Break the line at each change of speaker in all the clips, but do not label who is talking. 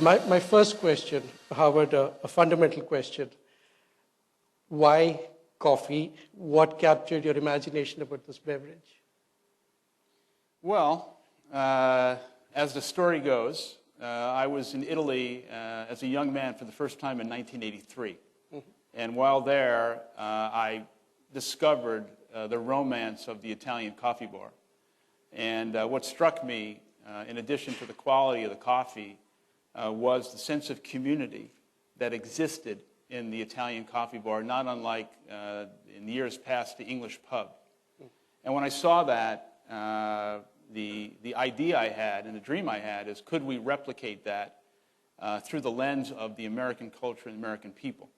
My first question, Howard, a fundamental question. Why coffee? What captured your imagination about this beverage?
Well, as the story goes, I was in Italy as a young man for the first time in 1983. Mm-hmm. And while there, I discovered the romance of the Italian coffee bar. And what struck me, in addition to the quality of the coffee, was the sense of community that existed in the Italian coffee bar, not unlike in years past the English pub. And when I saw that, the idea I had and the dream I had is, could we replicate that through the lens of the American culture and American people?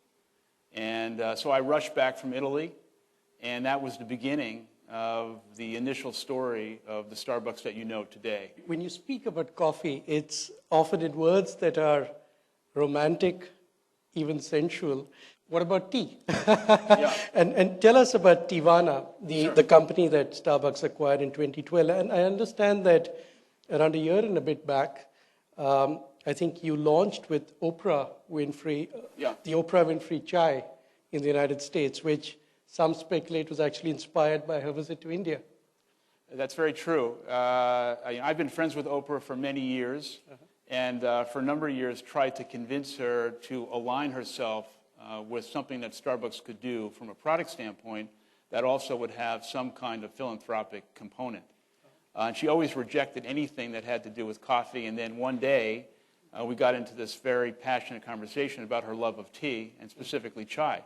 And so I rushed back from Italy, and that was the beginning of the initial story of the Starbucks that you know today.
When you speak about coffee, it's often in words that are romantic, even sensual. What about tea?
Yeah.
And tell us about Teavana,
Sure.
the company that Starbucks acquired in 2012. And I understand that around a year and a bit back, I think you launched with Oprah Winfrey, the Oprah Winfrey chai in the United States, which some speculate was actually inspired by her visit to India.
That's very true. I've been friends with Oprah for many years, and for a number of years tried to convince her to align herself with something that Starbucks could do from a product standpoint that also would have some kind of philanthropic component. And she always rejected anything that had to do with coffee, and then one day we got into this very passionate conversation about her love of tea, and specifically chai.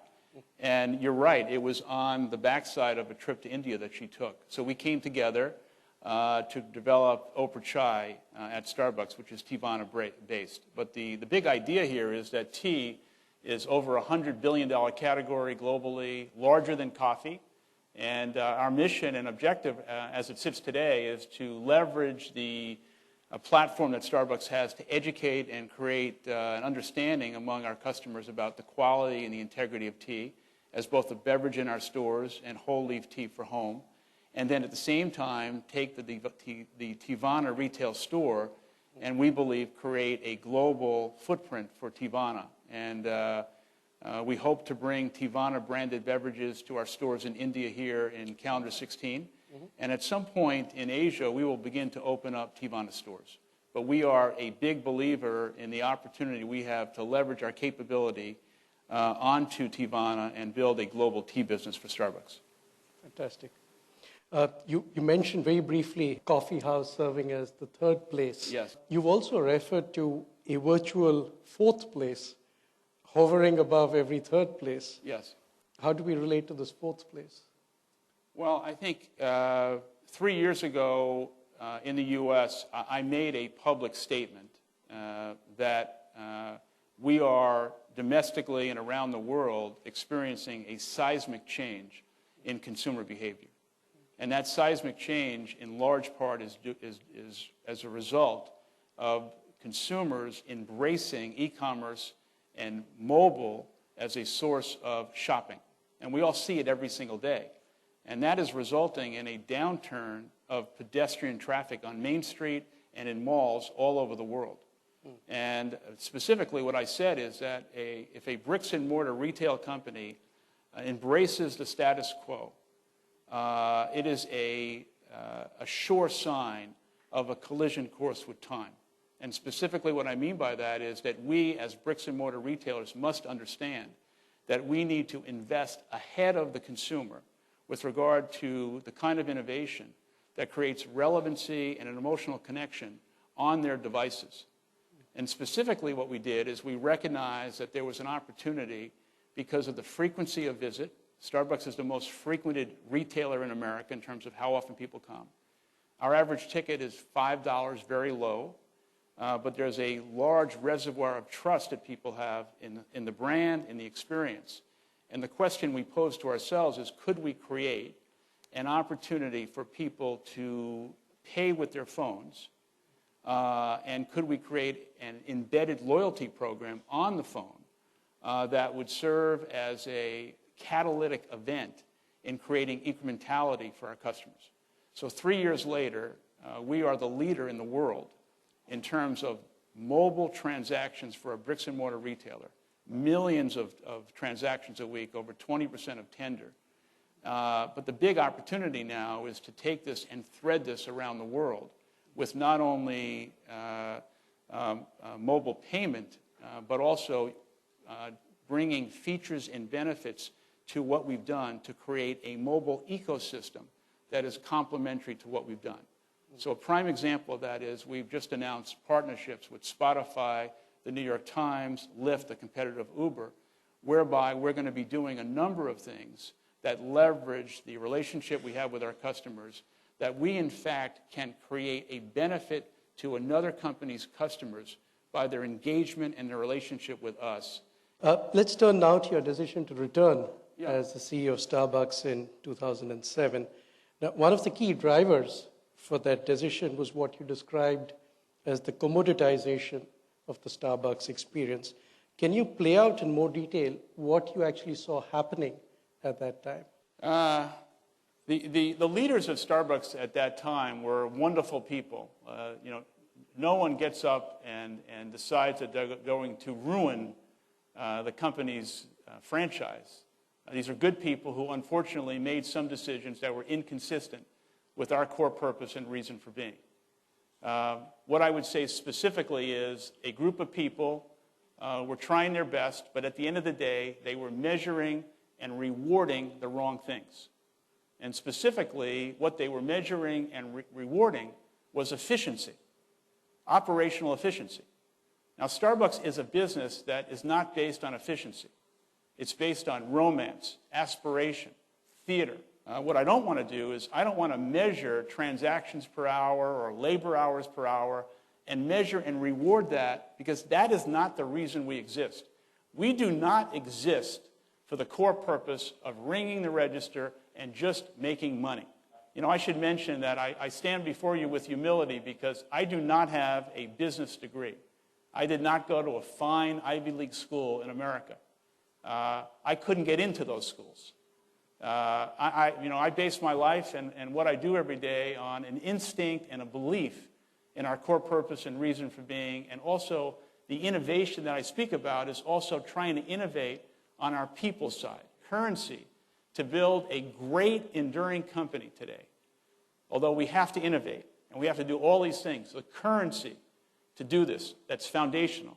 And you're right, it was on the backside of a trip to India that she took. So we came together to develop Oprah Chai at Starbucks, which is Teavana based. But the big idea here is that tea is over a $100 billion category globally, larger than coffee. And our mission and objective as it sits today is to leverage the platform that Starbucks has to educate and create an understanding among our customers about the quality and the integrity of tea as both a beverage in our stores and whole leaf tea for home. And then at the same time, take the Teavana retail store and we believe create a global footprint for Teavana. And we hope to bring Teavana branded beverages to our stores in India here in calendar 16. And at some point in Asia, we will begin to open up Teavana stores. But we are a big believer in the opportunity we have to leverage our capability onto Teavana and build a global tea business for Starbucks.
Fantastic. You mentioned very briefly coffee house serving as the third place.
Yes.
You've also referred to a virtual fourth place, hovering above every third place.
Yes.
How do we relate to this fourth place?
Well, I think 3 years ago in the U.S., I made a public statement that we are domestically and around the world experiencing a seismic change in consumer behavior. And that seismic change in large part is as a result of consumers embracing e-commerce and mobile as a source of shopping. And we all see it every single day. And that is resulting in a downturn of pedestrian traffic on Main Street and in malls all over the world. And specifically what I said is that if a bricks and mortar retail company embraces the status quo, it is a sure sign of a collision course with time. And specifically what I mean by that is that we as bricks and mortar retailers must understand that we need to invest ahead of the consumer with regard to the kind of innovation that creates relevancy and an emotional connection on their devices. And specifically what we did is we recognized that there was an opportunity because of the frequency of visit. Starbucks is the most frequented retailer in America in terms of how often people come. Our average ticket is $5, very low, but there's a large reservoir of trust that people have in the brand, in the experience. And the question we pose to ourselves is, could we create an opportunity for people to pay with their phones, and could we create an embedded loyalty program on the phone that would serve as a catalytic event in creating incrementality for our customers? So 3 years later, we are the leader in the world in terms of mobile transactions for a bricks and mortar retailer, millions of transactions a week, over 20% of tender. But the big opportunity now is to take this and thread this around the world with not only mobile payment, but also bringing features and benefits to what we've done to create a mobile ecosystem that is complementary to what we've done. So a prime example of that is we've just announced partnerships with Spotify, the New York Times, Lyft, the competitor of Uber, whereby we're going to be doing a number of things that leverage the relationship we have with our customers, that we, in fact, can create a benefit to another company's customers by their engagement and their relationship with us.
Let's turn now to your decision to return as the CEO of Starbucks in 2007. Now, one of the key drivers for that decision was what you described as the commoditization of the Starbucks experience. Can you play out in more detail what you actually saw happening at that time?
The leaders of Starbucks at that time were wonderful people. No one gets up and decides that they're going to ruin the company's franchise. These are good people who unfortunately made some decisions that were inconsistent with our core purpose and reason for being. What I would say specifically is a group of people were trying their best, but at the end of the day, they were measuring and rewarding the wrong things. And specifically, what they were measuring and rewarding was efficiency, operational efficiency. Now, Starbucks is a business that is not based on efficiency. It's based on romance, aspiration, theater. What I don't want to do is I don't want to measure transactions per hour or labor hours per hour and measure and reward that, because that is not the reason we exist. We do not exist for the core purpose of ringing the register and just making money. I should mention that I stand before you with humility because I do not have a business degree. I did not go to a fine Ivy League school in America. I couldn't get into those schools. I base my life and what I do every day on an instinct and a belief in our core purpose and reason for being, and also the innovation that I speak about is also trying to innovate on our people side, currency, to build a great, enduring company today. Although we have to innovate, and we have to do all these things, the currency to do this, that's foundational,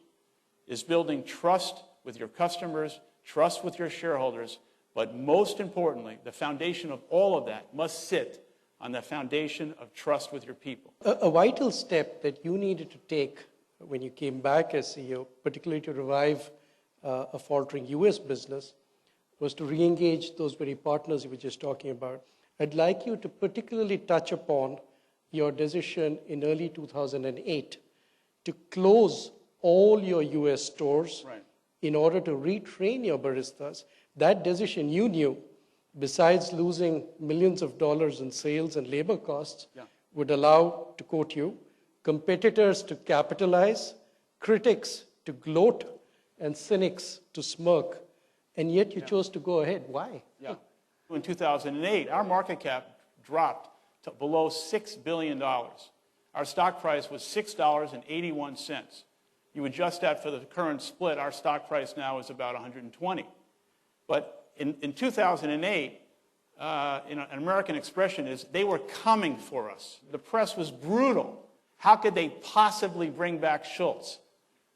is building trust with your customers, trust with your shareholders, but most importantly, the foundation of all of that must sit on the foundation of trust with your people.
A vital step that you needed to take when you came back as CEO, particularly to revive a faltering US business, was to re-engage those very partners you were just talking about. I'd like you to particularly touch upon your decision in early 2008 to close all your US stores in order to retrain your baristas. That decision, you knew, besides losing millions of dollars in sales and labor costs, would allow, to quote you, competitors to capitalize, critics to gloat, and cynics to smirk. And yet you chose to go ahead. Why?
In 2008, our market cap dropped to below $6 billion. Our stock price was $6.81. You adjust that for the current split, our stock price now is about 120. But in 2008, an American expression is, they were coming for us. The press was brutal. How could they possibly bring back Schultz?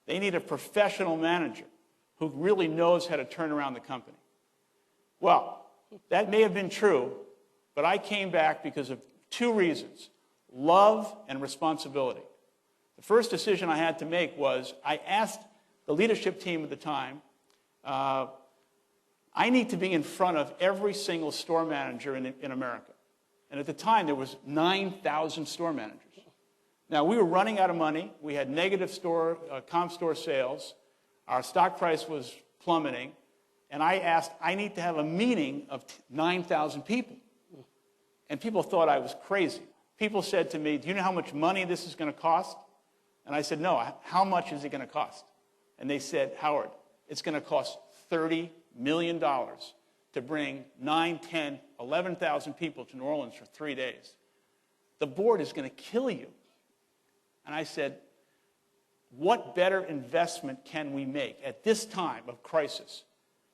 They need a professional manager who really knows how to turn around the company. Well, that may have been true, but I came back because of two reasons: love and responsibility. The first decision I had to make was I asked the leadership team at the time, I need to be in front of every single store manager in America. And at the time, there was 9,000 store managers. Now, we were running out of money. We had negative comp store sales. Our stock price was plummeting. And I asked, I need to have a meeting of 9,000 people. And people thought I was crazy. People said to me, do you know how much money this is going to cost? And I said, no, how much is it going to cost? And they said, Howard, it's going to cost $30 million to bring 9, 10, 11,000 people to New Orleans for 3 days. The board is going to kill you. And I said, what better investment can we make at this time of crisis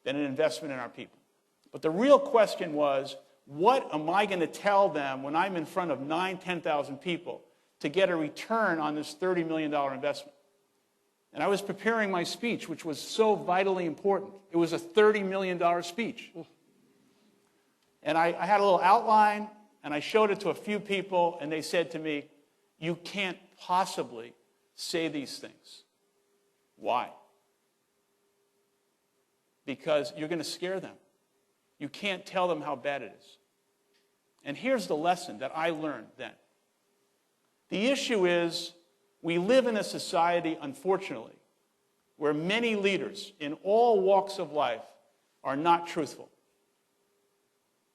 than an investment in our people? But the real question was, what am I going to tell them when I'm in front of 9,000, 10,000 people to get a return on this $30 million investment? And I was preparing my speech, which was so vitally important. It was a $30 million speech. And I had a little outline, and I showed it to a few people, and they said to me, you can't possibly say these things. Why? Because you're going to scare them. You can't tell them how bad it is. And here's the lesson that I learned then. The issue is, we live in a society, unfortunately, where many leaders in all walks of life are not truthful.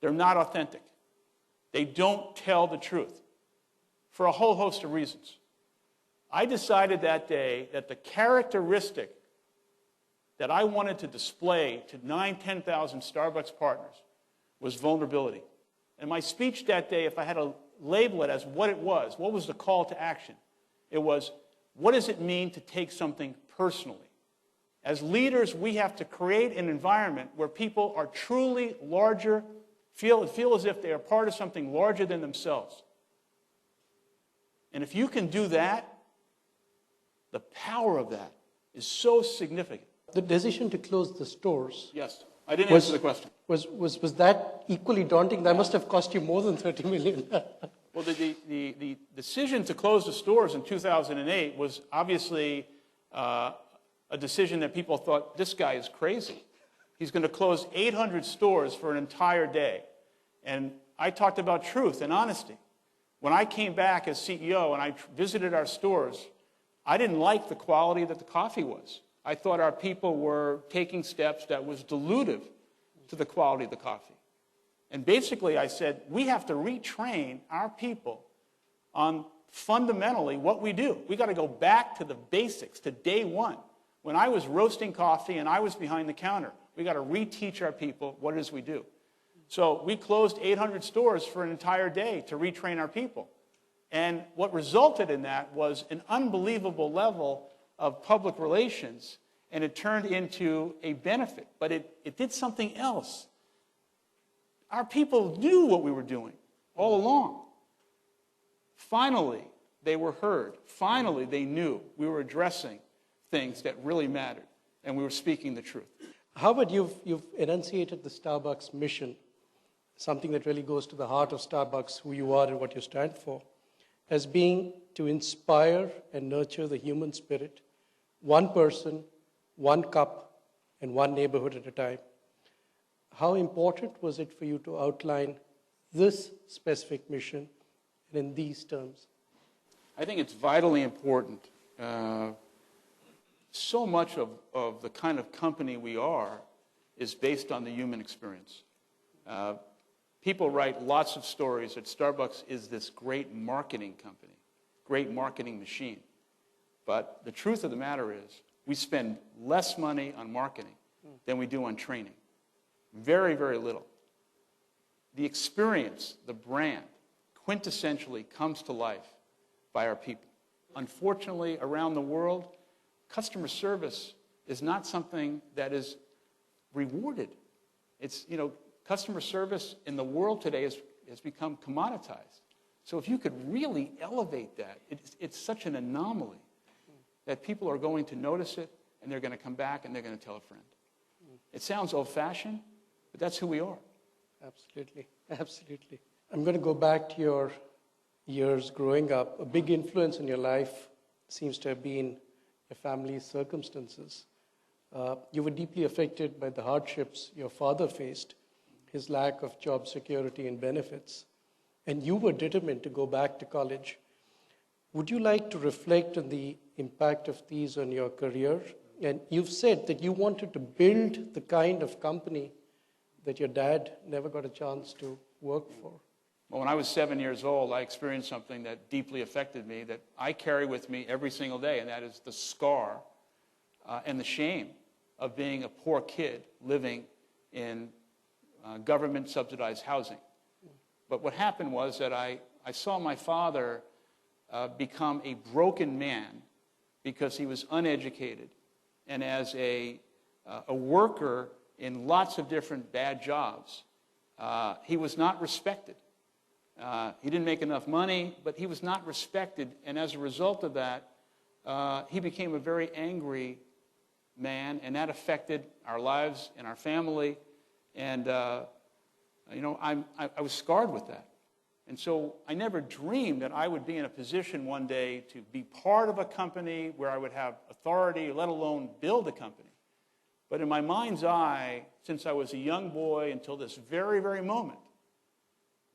They're not authentic. They don't tell the truth for a whole host of reasons. I decided that day that the characteristic that I wanted to display to 9,000, 10,000 Starbucks partners was vulnerability. And my speech that day, if I had to label it as what was the call to action? It was, what does it mean to take something personally? As leaders, we have to create an environment where people are truly larger, feel as if they are part of something larger than themselves. And if you can do that, the power of that is so significant.
The decision to close the stores.
Yes, I didn't answer the question.
Was that equally daunting? That must have cost you more than $30 million.
Well, the decision to close the stores in 2008 was obviously a decision that people thought, this guy is crazy. He's going to close 800 stores for an entire day. And I talked about truth and honesty. When I came back as CEO and I visited our stores, I didn't like the quality that the coffee was. I thought our people were taking steps that was dilutive to the quality of the coffee. And basically I said, we have to retrain our people on fundamentally what we do. We got to go back to the basics, to day one. When I was roasting coffee and I was behind the counter, we got to reteach our people what it is we do. So we closed 800 stores for an entire day to retrain our people. And what resulted in that was an unbelievable level of public relations, and it turned into a benefit. But it did something else. Our people knew what we were doing all along. Finally, they were heard. Finally, they knew we were addressing things that really mattered, and we were speaking the truth.
How about you've enunciated the Starbucks mission, something that really goes to the heart of Starbucks, who you are and what you stand for, as being to inspire and nurture the human spirit, one person, one cup, and one neighborhood at a time. How important was it for you to outline this specific mission and in these terms?
I think it's vitally important. So much of the kind of company we are is based on the human experience. People write lots of stories that Starbucks is this great marketing company, great marketing machine. But the truth of the matter is, we spend less money on marketing than we do on training. Very, very little. The experience, the brand, quintessentially comes to life by our people. Unfortunately, around the world, customer service is not something that is rewarded. It's, customer service in the world today has become commoditized. So if you could really elevate that, it's such an anomaly that people are going to notice it, and they're going to come back, and they're going to tell a friend. It sounds old-fashioned, but that's who we are.
Absolutely, absolutely. I'm going to go back to your years growing up. A big influence in your life seems to have been your family's circumstances. You were deeply affected by the hardships your father faced, his lack of job security and benefits, and you were determined to go back to college. Would you like to reflect on the impact of these on your career? And you've said that you wanted to build the kind of company that your dad never got a chance to work for.
Well, when I was 7 years old, I experienced something that deeply affected me that I carry with me every single day, and that is the scar and the shame of being a poor kid living in government-subsidized housing. But what happened was that I saw my father become a broken man because he was uneducated. And as a worker in lots of different bad jobs, he was not respected. He didn't make enough money, but he was not respected. And as a result of that, he became a very angry man, and that affected our lives and our family. And, I was scarred with that. And so I never dreamed that I would be in a position one day to be part of a company where I would have authority, let alone build a company. But in my mind's eye, since I was a young boy until this very, very moment,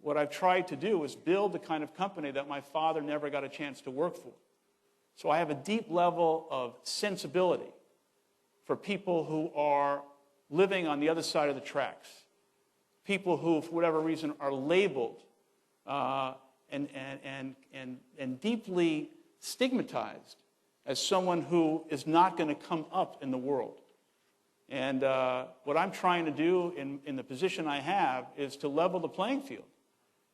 what I've tried to do is build the kind of company that my father never got a chance to work for. So I have a deep level of sensibility for people who are living on the other side of the tracks, people who, for whatever reason, are labeled and deeply stigmatized as someone who is not going to come up in the world. And what I'm trying to do in the position I have is to level the playing field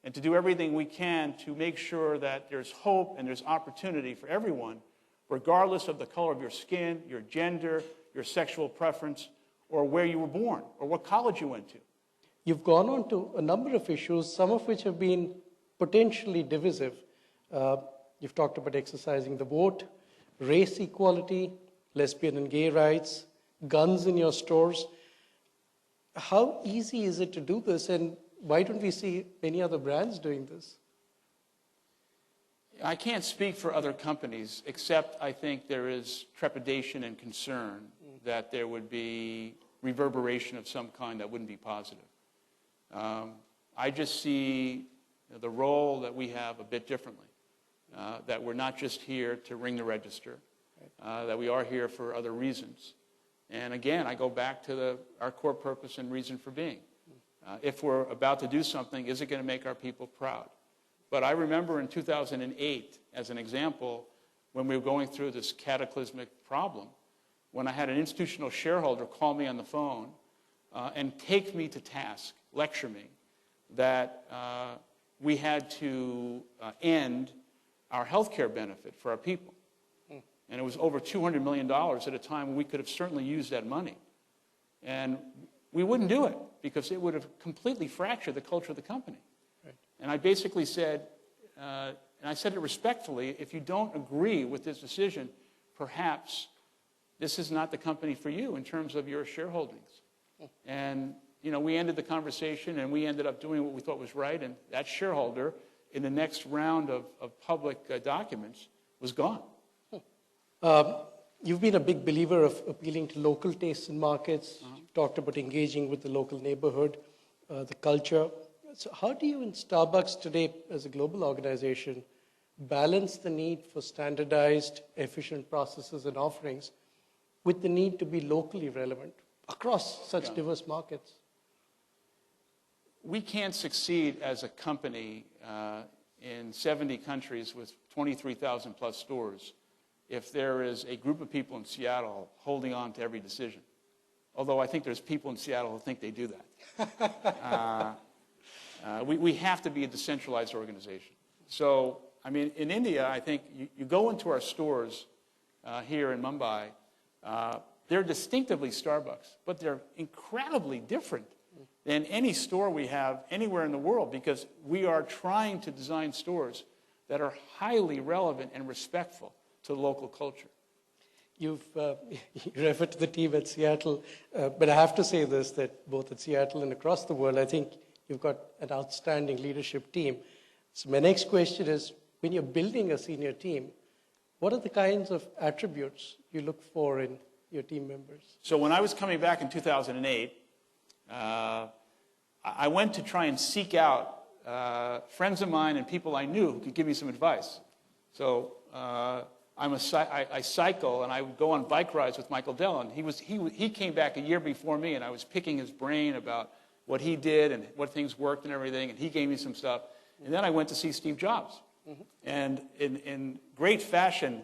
and to do everything we can to make sure that there's hope and there's opportunity for everyone, regardless of the color of your skin, your gender, your sexual preference, or where you were born, or what college you went to.
You've gone on to a number of issues, some of which have been potentially divisive. You've talked about exercising the vote, race equality, lesbian and gay rights, guns in your stores. How easy is it to do this, and why don't we see any other brands doing this?
I can't speak for other companies, except I think there is trepidation and concern that there would be reverberation of some kind that wouldn't be positive. I just see the role that we have a bit differently, that we're not just here to ring the register, that we are here for other reasons. And again, I go back to our core purpose and reason for being. If we're about to do something, is it going to make our people proud? But I remember in 2008, as an example, when we were going through this cataclysmic problem, when I had an institutional shareholder call me on the phone and take me to task, lecture me, that we had to end our health care benefit for our people. And it was over $200 million at a time when we could have certainly used that money. And we wouldn't do it because it would have completely fractured the culture of the company. Right. And I basically said, and I said it respectfully, if you don't agree with this decision, perhaps this is not the company for you in terms of your shareholdings. And we ended the conversation, and we ended up doing what we thought was right, and that shareholder, in the next round of public documents, was gone.
You've been a big believer of appealing to local tastes and markets. You've talked about engaging with the local neighborhood, the culture. So how do you in Starbucks today, as a global organization, balance the need for standardized, efficient processes and offerings with the need to be locally relevant across such diverse markets?
We can't succeed as a company in 70 countries with 23,000 plus stores if there is a group of people in Seattle holding on to every decision. Although I think there's people in Seattle who think they do that. We have to be a decentralized organization. So, I mean, in India, I think you go into our stores here in Mumbai, they're distinctively Starbucks, but they're incredibly different than any store we have anywhere in the world, because we are trying to design stores that are highly relevant and respectful to local culture.
You've referred to the team at Seattle, but I have to say this, that both at Seattle and across the world, I think you've got an outstanding leadership team. So my next question is, when you're building a senior team, what are the kinds of attributes you look for in your team members?
So when I was coming back in 2008, I went to try and seek out friends of mine and people I knew who could give me some advice. So I cycle, and I would go on bike rides with Michael Dell. He came back a year before me, and I was picking his brain about what he did and what things worked and everything, and he gave me some stuff. And then I went to see Steve Jobs. And in great fashion,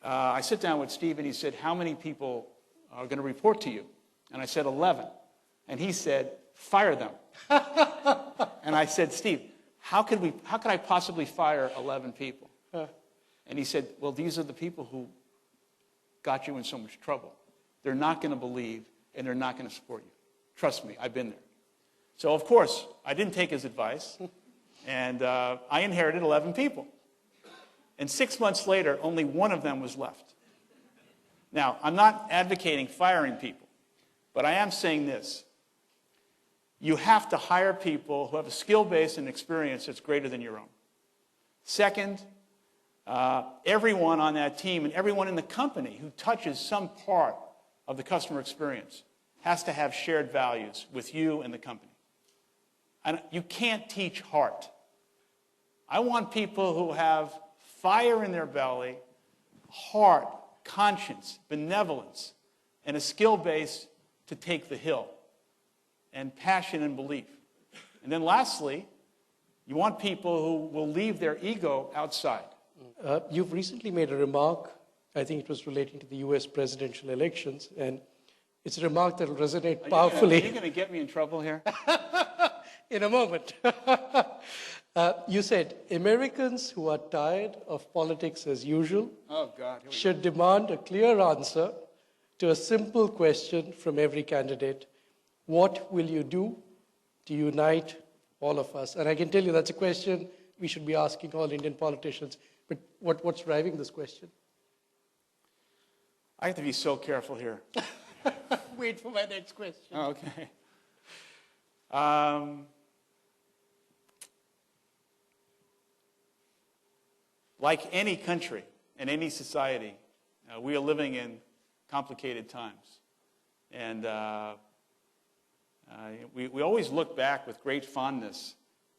I sit down with Steve, and he said, "How many people are going to report to you?" And I said, 11. And he said, "Fire them." And I said, "Steve, how could I possibly fire 11 people?" And he said, "Well, these are the people who got you in so much trouble. They're not going to believe, and they're not going to support you. Trust me, I've been there. So, of course, I didn't take his advice, and I inherited 11 people. And 6 months later, only one of them was left. Now, I'm not advocating firing people, but I am saying this. You have to hire people who have a skill base and experience that's greater than your own. Second, everyone on that team and everyone in the company who touches some part of the customer experience has to have shared values with you and the company. And you can't teach heart. I want people who have fire in their belly, heart, conscience, benevolence, and a skill base to take the hill, and passion and belief. And then lastly, you want people who will leave their ego outside.
You've recently made a remark, I think it was relating to the US presidential elections, and it's a remark that will resonate powerfully.
Are you going to get me in trouble here?
In a moment. You said, Americans who are tired of politics as usual should demand a clear answer to a simple question from every candidate. What will you do to unite all of us? And I can tell you that's a question we should be asking all Indian politicians. But what's driving this question?
I have to be so careful here.
Wait for my next question.
Oh, okay. Like any country and any society, we are living in complicated times. And we always look back with great fondness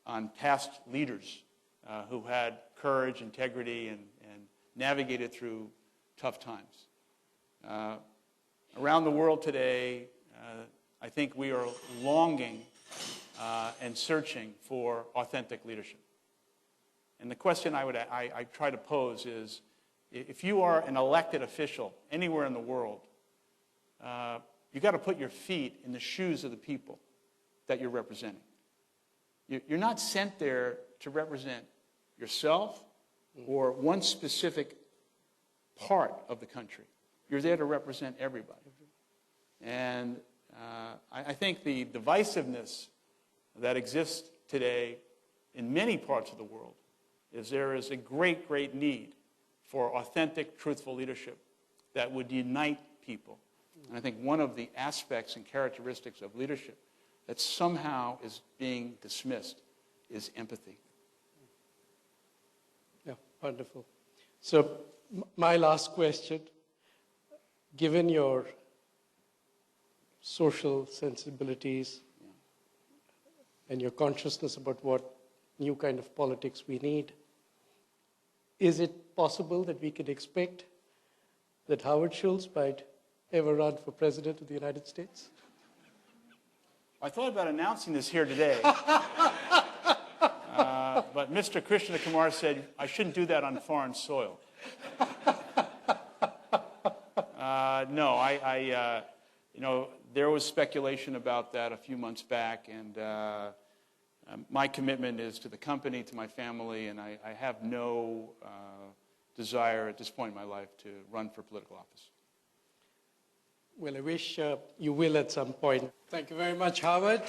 on past leaders who had courage, integrity, and navigated through tough times. Around the world today, I think we are longing and searching for authentic leadership. And the question I try to pose is, if you are an elected official anywhere in the world, you've got to put your feet in the shoes of the people that you're representing. You're not sent there to represent yourself or one specific part of the country. You're there to represent everybody. And I think the divisiveness that exists today in many parts of the world is there is a great, great need for authentic, truthful leadership that would unite people. And I think one of the aspects and characteristics of leadership that somehow is being dismissed is empathy.
Yeah, wonderful. So my last question, given your social sensibilities and your consciousness about what new kind of politics we need, is it possible that we could expect that Howard Schultz might ever run for president of the United States?
I thought about announcing this here today. But Mr. Krishna Kumar said I shouldn't do that on foreign soil. No, there was speculation about that a few months back, and my commitment is to the company, to my family, and I have no desire at this point in my life to run for political office.
Well, I wish you will at some point. Thank you very much, Howard.